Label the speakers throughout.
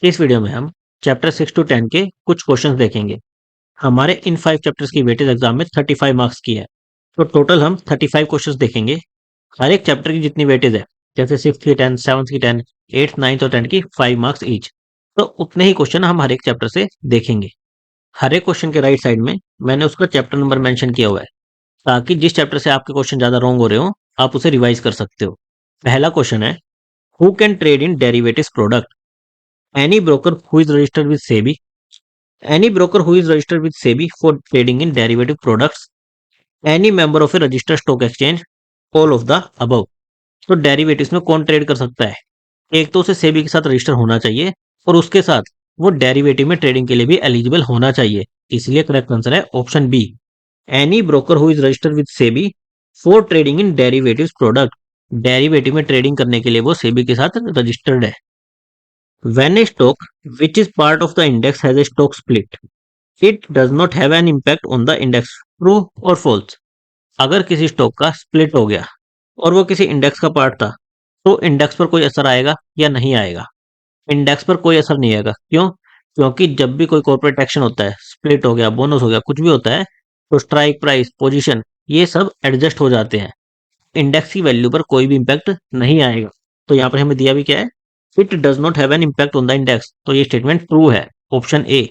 Speaker 1: इस वीडियो में हम चैप्टर 6 टू 10 के कुछ क्वेश्चंस देखेंगे। हमारे इन 5 चैप्टर्स की वेटेज एग्जाम में 35 मार्क्स की है, तो टोटल हम 35 क्वेश्चंस देखेंगे। हर एक चैप्टर की जितनी वेटेज है, जैसे 6th की 10, 7th की 10, 8th, 9th और 10th की 5 मार्क्स ईच, तो उतने ही क्वेश्चन हम हर एक चैप्टर से देखेंगे। हर एक क्वेश्चन के राइट साइड में मैंने उसका चैप्टर नंबर मेंशन किया हुआ है, ताकि जिस चैप्टर से आपके क्वेश्चन ज्यादा रॉन्ग हो रहे हो आप उसे रिवाइज कर सकते हो। पहला क्वेश्चन है, who can trade in derivatives product? Any broker who is registered with SEBI, any broker who is registered with SEBI for trading in derivative products, any member of a registered stock exchange, all of the above। तो derivatives में कौन trade कर सकता है? एक तो उसे सेबी के साथ रजिस्टर होना चाहिए और उसके साथ वो डेरिवेटिव में ट्रेडिंग के लिए भी एलिजिबल होना चाहिए। इसलिए करेक्ट आंसर है option b, any broker who is registered with SEBI for trading in derivatives product. Derivative में ट्रेडिंग करने के लिए वो सेबी के साथ रजिस्टर्ड है। When a stock which is part of the index has a stock split, it does not have an impact on the index। True और false? अगर किसी स्टॉक का स्प्लिट हो गया और वो किसी इंडेक्स का पार्ट था, तो इंडेक्स पर कोई असर आएगा या नहीं आएगा? इंडेक्स पर कोई असर नहीं आएगा। क्यों? क्योंकि जब भी कोई कॉर्पोरेट एक्शन होता है, स्प्लिट हो गया, बोनस हो गया, कुछ भी होता है, तो स्ट्राइक प्राइस, पोजीशन, ये सब एडजस्ट हो जाते हैं। इंडेक्स की वैल्यू पर कोई भी इंपैक्ट नहीं आएगा। तो यहाँ पर हमें दिया भी क्या है, it does not have an impact on the index. तो ये स्टेटमेंट ट्रू है, option A.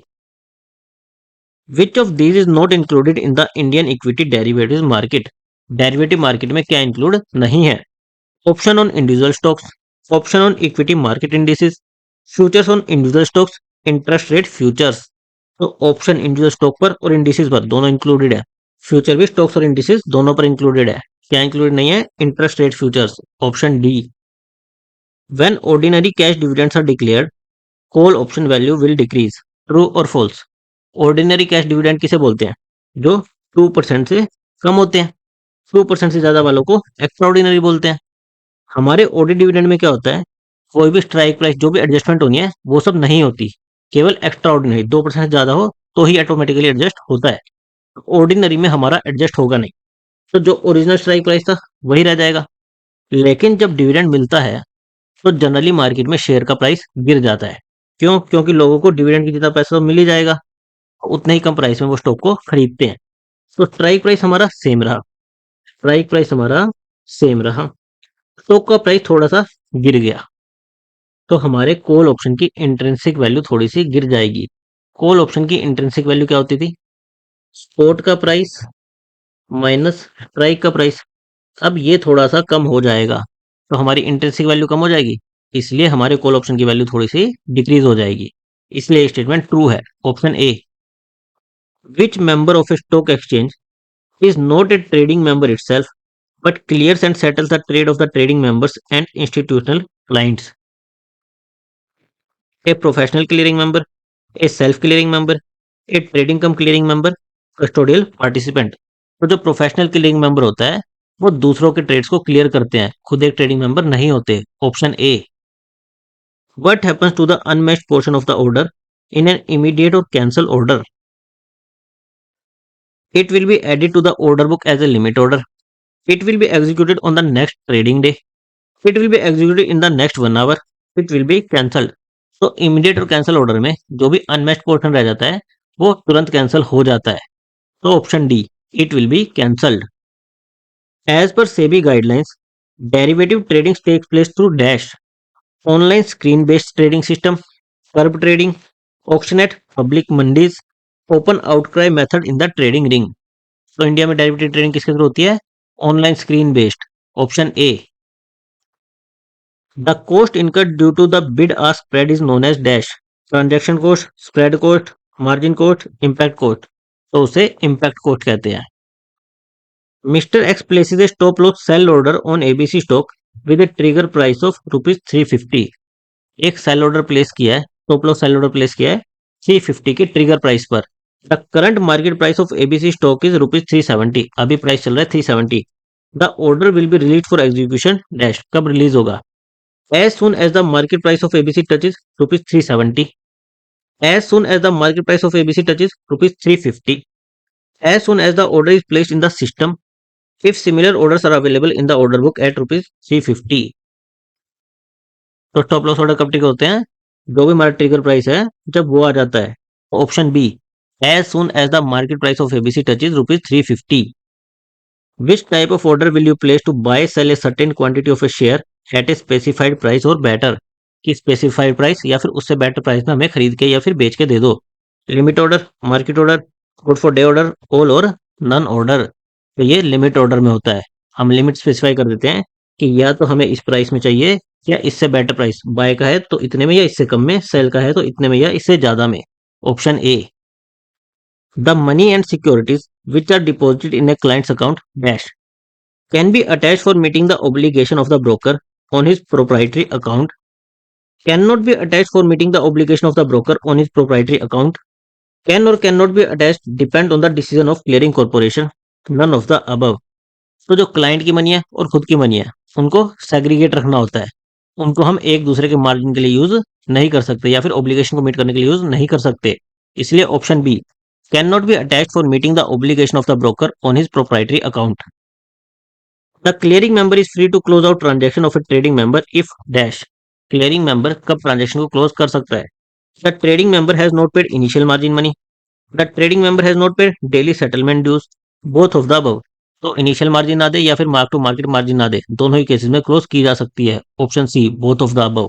Speaker 1: Which of these is not included in the Indian equity derivative market? Derivative market में क्या इंक्लूड नहीं है? Option on individual stocks, option on equity market indices, futures on individual stocks, interest rate futures. तो option individual stock पर और indices पर दोनों included है। फ्यूचर भी स्टॉक्स और इंडिसेस दोनों पर इंक्लूडेड है। क्या इंक्लूडेड नहीं है? Interest rate futures, option D. When ordinary cash dividends are declared, call option value will decrease। True और false? ऑर्डिनरी कैश डिविडेंड किसे बोलते हैं? जो 2% से कम होते हैं। 2% से ज्यादा वालों को एक्स्ट्रा ऑर्डिनरी बोलते हैं। हमारे ऑर्डिनरी डिविडेंड में क्या होता है, कोई भी स्ट्राइक प्राइस, जो भी एडजस्टमेंट होनी है, वो सब नहीं होती। केवल एक्स्ट्रा ऑर्डिनरी 2% से ज्यादा हो तो ही ऑटोमेटिकली एडजस्ट होता है। ऑर्डिनरी में हमारा एडजस्ट होगा नहीं, तो जो ओरिजिनल स्ट्राइक प्राइस था वही रह जाएगा। लेकिन जब डिविडेंड मिलता है तो जनरली मार्केट में शेयर का प्राइस गिर जाता है। क्यों? क्योंकि लोगों को डिविडेंड की जितना पैसा तो मिल ही जाएगा, उतने ही कम प्राइस में वो स्टॉक को खरीदते हैं। तो स्ट्राइक प्राइस हमारा सेम रहा, स्ट्राइक प्राइस हमारा सेम रहा, स्टॉक का प्राइस थोड़ा सा गिर गया, तो हमारे कॉल ऑप्शन की इंट्रिंसिक वैल्यू थोड़ी सी गिर जाएगी। कॉल ऑप्शन की इंट्रिंसिक वैल्यू क्या होती थी? स्पॉट का प्राइस माइनस स्ट्राइक का प्राइस। अब ये थोड़ा सा कम हो जाएगा, तो हमारी इंट्रिंसिक वैल्यू कम हो जाएगी, इसलिए हमारे कॉल ऑप्शन की वैल्यू थोड़ी सी डिक्रीज हो जाएगी। इसलिए स्टेटमेंट ट्रू है, option A. Which member of A stock exchange is not a trading member itself but clears and settles the trade off the trading members and institutional clients? A professional clearing member, A self clearing member, A trading come clearing member, custodial participant. तो जो professional clearing member होता है वो दूसरों के trades को clear करते हैं, खुद एक ट्रेडिंग मेंबर नहीं होते, option A. What happens to the unmatched portion of the order in an immediate or cancel order? It will be added to the order book as a limit order. It will be executed on the next trading day. It will be executed in the next 1 hour. It will be cancelled। तो immediate और cancel order में जो भी unmatched portion रह जाता है वो तुरंत कैंसिल हो जाता है। तो option d, it will be cancelled. As per SEBI guidelines, derivative trading takes place through dash online screen based trading system, curve trading, auction at public mandis, open outcry method in the trading ring. तो India में derivative trading किसके through होती है? Online screen based, option a. The cost incurred due to the bid ask spread is known as dash transaction cost, spread cost, margin cost, impact cost. तो उसे impact cost कहते हैं। Mister x places a stop loss sell order on ABC stock with a trigger price of ₹350। एक sell order place किया है, stop loss sell order place किया है 350 के ट्रिगर प्राइस पर। The current market price of ABC stock is ₹370। अभी price चल रहा है 370। The order will be release for execution dash, कब रिलीज होगा? As soon as the market price of ABC touches ₹370, as soon as the market price of ABC touches ₹350, as soon as the order is placed in the system, if similar orders are available in the order book at rupees 350। तो stop loss order कब trigger होते हैं? जो भी हमारा trigger price है जब वो आ जाता है। Option b, as soon as the market price of ABC touches rupees 350। Which type of order will you place to buy sell a certain quantity of a share at a specified price और better? कि specified price या फिर उससे better price में हमें खरीद के या फिर बेच के दे दो। Limit order, market order, good for day order, all और नन ऑर्डर। तो ये लिमिट ऑर्डर में होता है। हम लिमिट स्पेसिफाई कर देते हैं कि या तो हमें इस प्राइस में चाहिए या इससे बेटर प्राइस। बाय का है तो इतने में या इससे कम में, सेल का है तो इतने में या इससे ज्यादा में। Option a, the money and securities which are deposited in a client's account dash can be attached for meeting the obligation of the broker on his proprietary account, cannot be attached for meeting the obligation of the broker on his proprietary account, can or cannot be attached depend on the decision of clearing corporation, none of the above। तो जो client की money है और खुद की money है उनको segregate रखना होता है। उनको हम एक दूसरे के मार्जिन के लिए यूज नहीं कर सकते या फिर ऑब्लिगेशन को मीट करने के लिए यूज नहीं कर सकते। इसलिए option b, can not be attached for meeting the obligation of the broker on his proprietary account. The clearing member is free to close out transaction of a trading member if dash। clearing member कब transaction को close कर सकता है? The trading member has not paid initial margin money, the trading member has not paid daily settlement dues, both of the above। तो initial margin ना दे या फिर mark to market margin ना दे, दोनों ही केसेस में क्लोज की जा सकती है। Option c, both of the above.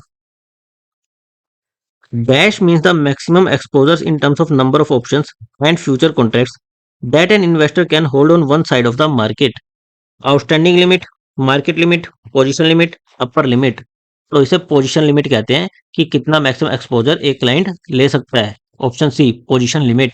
Speaker 1: Dash means the maximum exposures in terms of number of options and future contracts that an investor can hold on one side of the market. Outstanding limit, market limit, position limit, upper limit. तो इसे position limit कहते हैं कि कितना maximum exposure एक client ले सकता है। Option c, position limit.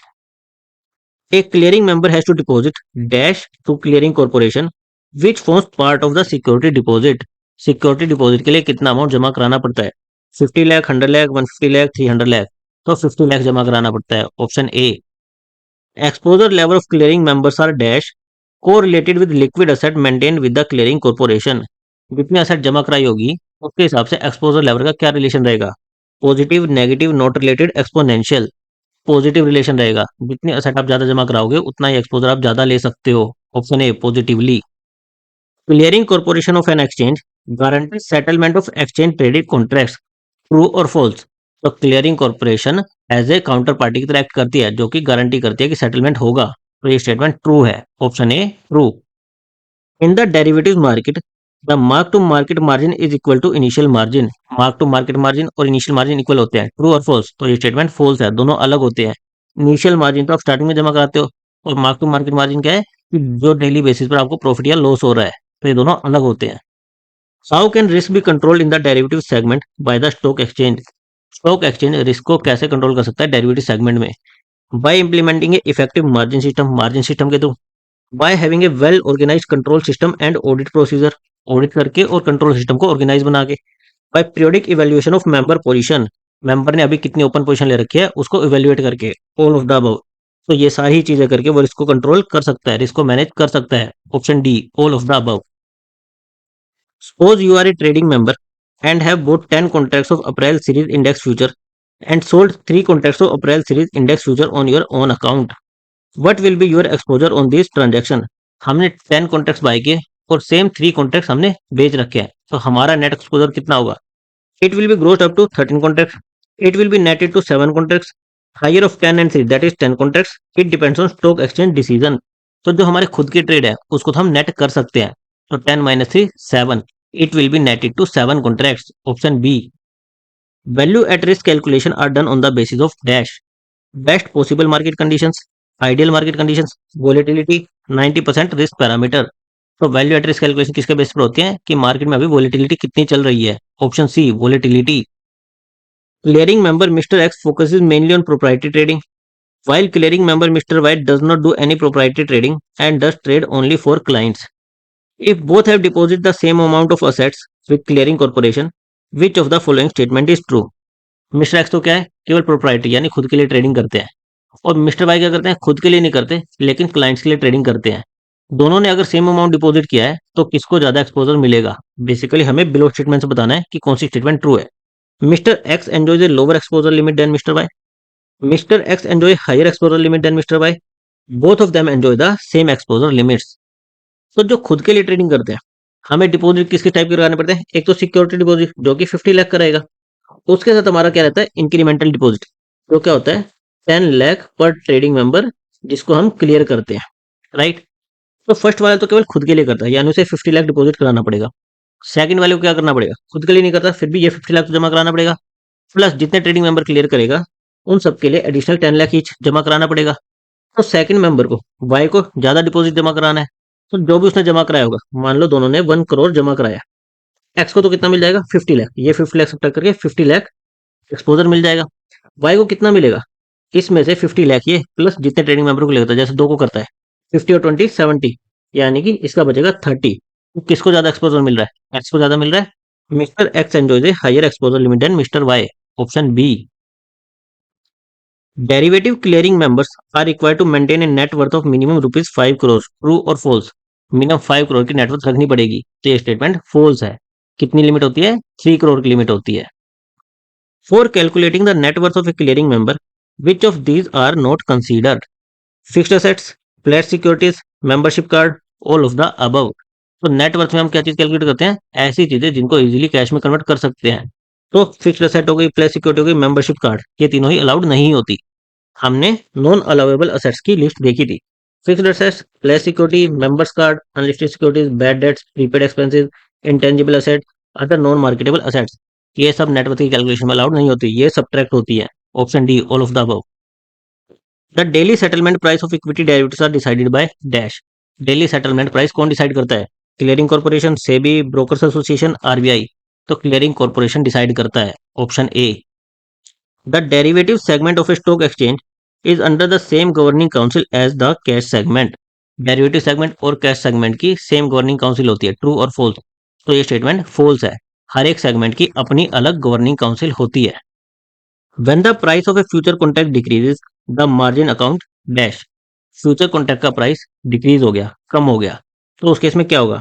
Speaker 1: A clearing member has to deposit dash to clearing corporation which forms part of the security deposit. Security deposit के लिए कितना अमाउंट जमा कराना पड़ता है? 50 लाख, 100 लाख, 150 लाख, 300 लाख। तो 50 लाख जमा कराना पड़ता है। Option a, exposure level of clearing members are dash correlated with liquid asset maintain with the clearing corporation. जितनी एसेट जमा कराई होगी उसके हिसाब से एक्सपोजर लेवल का क्या रिलेशन रहेगा? Positive, negative, not related, exponential. Positive relation रहेगा। जितनी एसेट आप ज्यादा जमा कराओगे उतना ही एक्सपोजर आप ज्यादा ले सकते हो। Option a, positively. Clearing corporation of an exchange guarantee settlement of exchange traded contracts, true और फॉल्स। तो clearing corporation as a counter party की तरह एक्ट करती है जो कि गारंटी करती है कि सेटलमेंट होगा। तो ये स्टेटमेंट ट्रू है। Option a, true. In the derivative market the mark to market margin is equal to initial margin. Mark to market margin और इनिशियल मार्जिन इक्वल होते हैं, ट्रू और फॉल्स। तो ये स्टेटमेंट फॉल्स है, दोनों अलग होते हैं। इनिशियल मार्जिन तो आप स्टार्टिंग में जमा कराते हो और मार्क टू मार्केट मार्जिन क्या है कि जो डेली बेसिस पर आपको प्रॉफिट या लॉस हो रहा है। तो ये दोनों अलग होते हैं। How can risk be controlled in the derivative segment by the stock exchange. Stock exchange risk को कैसे कंट्रोल कर सकता है डेरिवेटिव सेगमेंट में? By implementing a effective margin system, margin system के through. By having a well organised control system and audit procedure, audit करके और control system को ऑर्गेनाइज बना के। By periodic evaluation of member position, member ने अभी कितनी ओपन पोजीशन ले रखी है उसको इवैल्यूएट करके। All of the above. तो ये सारी चीजें करके वो रिस्क को कंट्रोल कर सकता है, रिस्क को मैनेज कर सकता है। Option d, all of the above. Suppose you are a trading member and have bought 10 contracts of April series index future and sold 3 contracts of April series index future on your own account. What will be your exposure on this transaction? हमने 10 contracts bye किए और same 3 contracts हमने बेच रखे हैं, तो हमारा net exposure कितना होगा? It will be grossed up to 13 contracts, it will be netted to 7 contracts, higher of 10 and 3 that is 10 contracts. It depends on stock exchange decision. तो जो हमारे खुद की ट्रेड है उसको तो हम नेट कर सकते हैं। तो 10 minus 3 7, it will be netted to 7 contracts. Option B. Value at risk calculation are done on the basis of dash best possible market conditions, ideal market conditions, volatility, 90% risk parameter। तो value at risk calculation किसके base पर होती है कि market में अभी volatility कितनी चल रही है। Option c, volatility. Clearing member mister x focuses mainly on proprietary trading while clearing member Mr. Y does not do any proprietary trading and does trade only for clients। If both have deposited the same amount of assets with clearing corporation, which of the following statement is true? Mister x तो क्या है, केवल proprietary यानी खुद के लिए trading करते हैं, और मिस्टर वाई क्या करते हैं, खुद के लिए नहीं करते लेकिन क्लाइंट्स के लिए ट्रेडिंग करते हैं। दोनों ने अगर सेम अमाउंट डिपॉजिट किया है तो किसको ज्यादा एक्सपोजर मिलेगा? बेसिकली हमें बिलो स्टेटमेंट से बताना है कि कौन सी स्टेटमेंट ट्रू है। Mister x enjoys a lower exposure limit than mister y, mister x enjoy higher exposure limit than mister y, both of them enjoy the same exposure limits. तो जो खुद के लिए ट्रेडिंग करते हैं, हमें डिपॉजिट किसके टाइप के लगाने पड़ते हैं? एक तो सिक्योरिटी डिपॉजिट जो कि 50 लाख का रहेगा, उसके साथ हमारा क्या रहता है? इंक्रीमेंटल डिपॉजिट, जो क्या होता है? 10 लाख पर ट्रेडिंग मेंबर, जिसको हम क्लियर करते हैं, राइट। तो फर्स्ट वाला तो केवल खुद के लिए करता है, यानी उसे 50 लाख डिपॉजिट कराना पड़ेगा। सेकंड वाले को क्या करना पड़ेगा? खुद के लिए नहीं करता, फिर भी ये 50 लाख तो जमा कराना पड़ेगा, प्लस जितने ट्रेडिंग मेंबर क्लियर करेगा उन सबके लिए एडिशनल 10 लाख ईच जमा कराना पड़ेगा। तो सेकंड मेंबर को, वाई को, ज्यादा डिपॉजिट जमा कराना है, तो जो भी उसने जमा कराया होगा, मान लो दोनों ने 1 करोड़ जमा कराया, एक्स को तो कितना मिल जाएगा? 50 लाख, ये 50 लाख सब्ट्रैक्ट करके 50 लाख एक्सपोजर मिल जाएगा। वाई को कितना मिलेगा? इसमें से 50 लाख ये, प्लस जितने ट्रेडिंग मेंबर को लेता है, जैसे दो को करता है, 50 और 20 70, यानी कि इसका बचेगा 30। तो किसको ज्यादा एक्सपोजर मिल रहा है? एक्स को ज्यादा मिल रहा है। Mister x enjoys a higher exposure limit than mister y, option b. Derivative clearing members are required to maintain a net worth of minimum rupees 5 crore, true और फॉल्स? मिनिमम 5 करोड़ की नेटवर्थ रखनी पड़ेगी, तो ये स्टेटमेंट फॉल्स है। कितनी limit होती है? 3 करोड़ की लिमिट होती है। For calculating the net worth of a clearing member, which of these are not considered? Fixed assets, plate securities, membership card, all of the above. तो नेटवर्थ में हम क्या चीज कैलकुलेट करते हैं? ऐसी चीजें जिनको इजीली कैश में कन्वर्ट कर सकते हैं। तो फिक्स्ड एसेट हो गई, प्लेट सिक्योरिटी हो गई, मेंबरशिप कार्ड, ये तीनों ही अलाउड नहीं होती। हमने नॉन अलाउेबल असेट्स की लिस्ट देखी थी। Fixed assets, place security, members card, unlisted securities, bad debts, prepaid expenses, intangible asset, other non marketable assets, ये सब नेटवर्थ की कैलकुलेशन में अलाउड नहीं होती, ये सब्ट्रैक्ट होती है। Option d, all of the above. The daily settlement price of equity derivatives are decided by dash. Daily settlement price कौन डिसाइड करता है? Clearing corporation, SEBI, brokers association, RBI. तो क्लियरिंग कॉर्पोरेशन डिसाइड करता है, option a. The derivative segment of a stock exchange is under the same governing council as the cash segment. Derivative segment और cash segment की same governing council होती है, true और false? तो ये statement false है। हर एक सेगमेंट की अपनी अलग गवर्निंग काउंसिल होती है। When the price of a future contract decreases, the margin account dash। Future contract का प्राइस डिक्रीज हो गया, कम हो गया, तो उस केस में क्या होगा?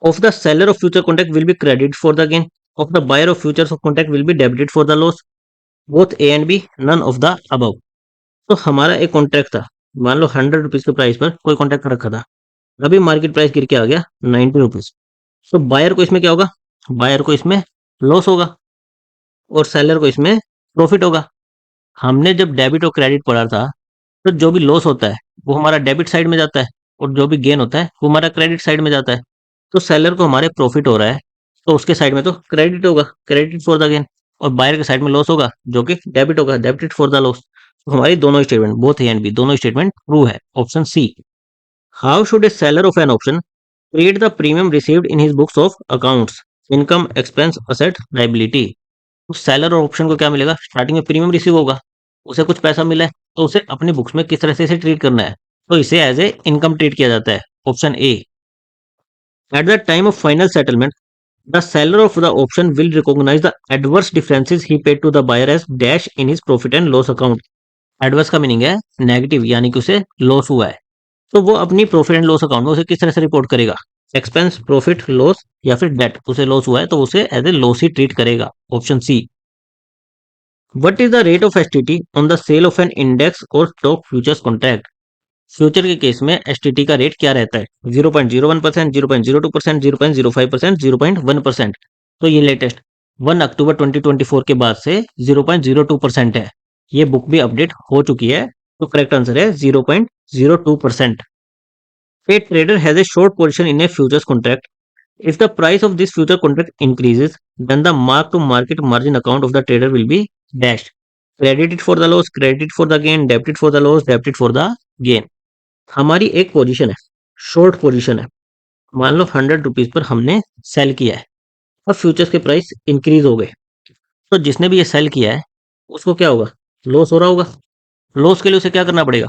Speaker 1: Of the seller of future contract will be credited for the gain, of the buyer of futures of contract will be debited for the loss, both A and B, none of the above। तो हमारा एक contract था, मान लो 100 rupees के price पर कोई contract रखा था, अभी मार्केट प्राइस गिर के आ गया 90 रुपीज। तो बायर को इसमें क्या होगा? बायर को इसमें लॉस होगा और सेलर को इसमें प्रॉफिट होगा। हमने जब डेबिट और क्रेडिट पढ़ा था, तो जो भी लॉस होता है वो हमारा डेबिट साइड में जाता है, और जो भी गेन होता है वो हमारा क्रेडिट साइड में जाता है। तो सेलर को हमारे प्रॉफिट हो रहा है, तो उसके साइड में तो क्रेडिट होगा, क्रेडिट फॉर द गेन, और बायर के साइड में लॉस होगा जो कि डेबिट होगा, डेबिट फॉर द लॉस। तो हमारी दोनों statement, both a and b, दोनों स्टेटमेंट ट्रू है, option c. How should a seller of an option treat the premium received in his books of accounts, income, expense, asset, liability? तो seller और option को क्या मिलेगा? Starting में premium receive होगा, उसे कुछ पैसा मिला है, तो उसे अपनी बुक्स में किस तरह से इसे ट्रीट करना है? तो इसे एज ए इनकम ट्रीट किया जाता है, option A. Eight the time of final settlement, the seller of the option will recognize the adverse differences he paid to the buyer as dash in his profit and loss account। Adverse का meaning है negative, यानी कि उसे loss हुआ है, तो वो अपनी प्रॉफिट एंड लॉस अकाउंट में उसे किस तरह से रिपोर्ट करेगा? एक्सपेंस, प्रॉफिट, लॉस, या फिर डेट। उसे लॉस हुआ है तो उसे एज ए लॉस ही ट्रीट करेगा, option C. What is the rate of STT on the sale of an index और स्टॉक फ्यूचर्स कॉन्ट्रैक्ट? फ्यूचर के केस में एसटीटी का रेट क्या रहता है? 0.01%, 0.02%, 0.05%, 0.1%। तो ये लेटेस्ट 1 अक्टूबर 2024 के बाद से 0.02% है। ये बुक भी अपडेट हो चुकी है, तो करेक्ट आंसर है 0.02%। A trader has a short position in a futures contract. If the price of this future contract increases, then the mark to market margin account of the trader will be dashed. Credited for the loss, credited for the gain, debited for the loss, debited for the gain। हमारी एक position है, short position है, मान लो 100 rupees per हमने cell किया है, और futures के प्राइस इंक्रीज हो गए, तो जिसने भी ये सेल किया है उसको क्या होगा? लॉस हो रहा होगा। लॉस के लिए उसे क्या करना पड़ेगा?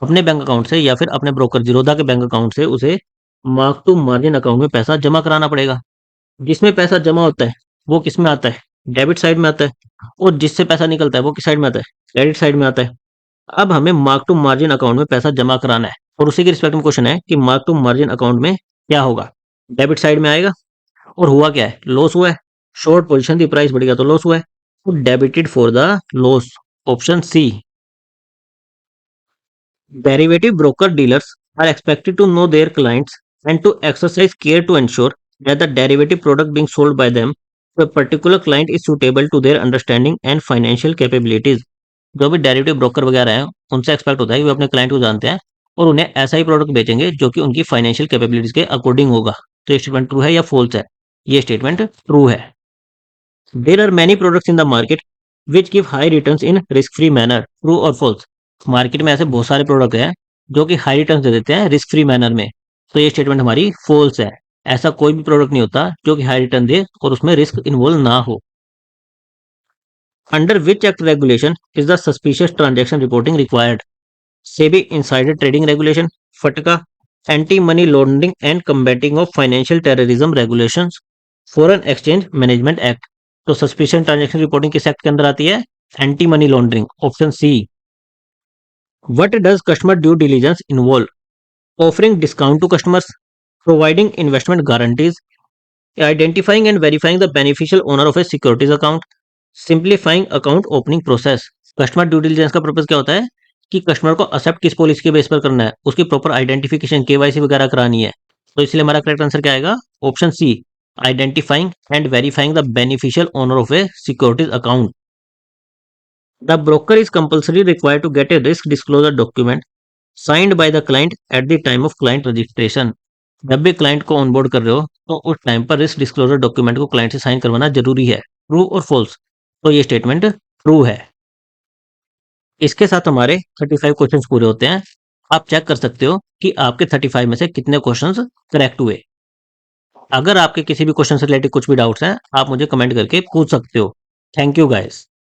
Speaker 1: अपने बैंक अकाउंट से या फिर अपने ब्रोकर जीरोधा के बैंक अकाउंट से उसे मार्क टू मार्जिन अकाउंट में पैसा जमा कराना पड़ेगा। जिसमें पैसा जमा होता है वो किस में आता है? डेबिट साइड में आता है, और जिससे पैसा निकलता है वो किस साइड में आता है? क्रेडिट साइड में आता है। अब हमें मार्क टू मार्जिन अकाउंट में पैसा जमा कराना है, और उसी के रिस्पेक्ट में क्वेश्चन है कि मार्क टू मार्जिन अकाउंट में क्या होगा? डेबिट साइड में आएगा, और हुआ क्या है? लॉस हुआ है। शॉर्ट पोजीशन थी, प्राइस बढ़ गया तो लॉस हुआ है, तो debited for the loss, option c. Derivative broker dealers are expected to know their clients and to exercise care to ensure that the derivative product being sold by them to a particular client is suitable to their understanding and financial capabilities. जो भी derivative broker वगैरह हैं, उनसे expect होता है कि वो अपने क्लाइंट को जानते हैं और उन्हें ऐसा ही प्रोडक्ट बेचेंगे जो कि उनकी फाइनेंशियल कैपेबिलिटीज के अकॉर्डिंग होगा। तो ये स्टेटमेंट ट्रू है या फॉल्स है? ये स्टेटमेंट ट्रू है। There are many products in the market which give high returns in risk free manner, true और फॉल्स? मार्केट में ऐसे बहुत सारे प्रोडक्ट हैं जो कि हाई रिटर्न्स दे देते हैं रिस्क फ्री मैनर में। तो ये स्टेटमेंट हमारी फॉल्स है। ऐसा कोई भी प्रोडक्ट नहीं होता जो कि हाई रिटर्न दे और उसमें रिस्क इन्वॉल्व ना हो। Under which act regulation is the suspicious transaction reporting required? SEBI insider trading regulation, FATCA, anti money laundering and combating of financial terrorism regulations, foreign exchange management act. तो suspicious transaction reporting किस act के अंदर आती है? Anti money laundering, option C. What does customer due diligence involve? Offering discount to customers, providing investment guarantees, identifying and verifying the beneficial owner of a securities account, simplifying account opening process. Customer due diligence का purpose क्या होता है कि customer को accept किस policy के base पर करना है, उसकी प्रॉपर आइडेंटिफिकेशन केवाईसी वगैरह करानी है। तो इसलिए हमारा करेक्ट आंसर क्या आएगा? Option c, identifying and verifying the beneficial owner of a securities account. The broker is compulsory required to get a risk disclosure document signed by the client at the time of client registration. जब भी client को onboard कर रहे हो तो उस time पर risk disclosure document को क्लाइंट से साइन करवाना जरूरी है, ट्रू और फॉल्स? तो ये स्टेटमेंट ट्रू है। इसके साथ हमारे 35 क्वेश्चंस पूरे होते हैं। आप चेक कर सकते हो कि आपके 35 में से कितने क्वेश्चंस करेक्ट हुए। अगर आपके किसी भी क्वेश्चन से रिलेटेड कुछ भी डाउट्स हैं, आप मुझे कमेंट करके पूछ सकते हो। Thank you guys.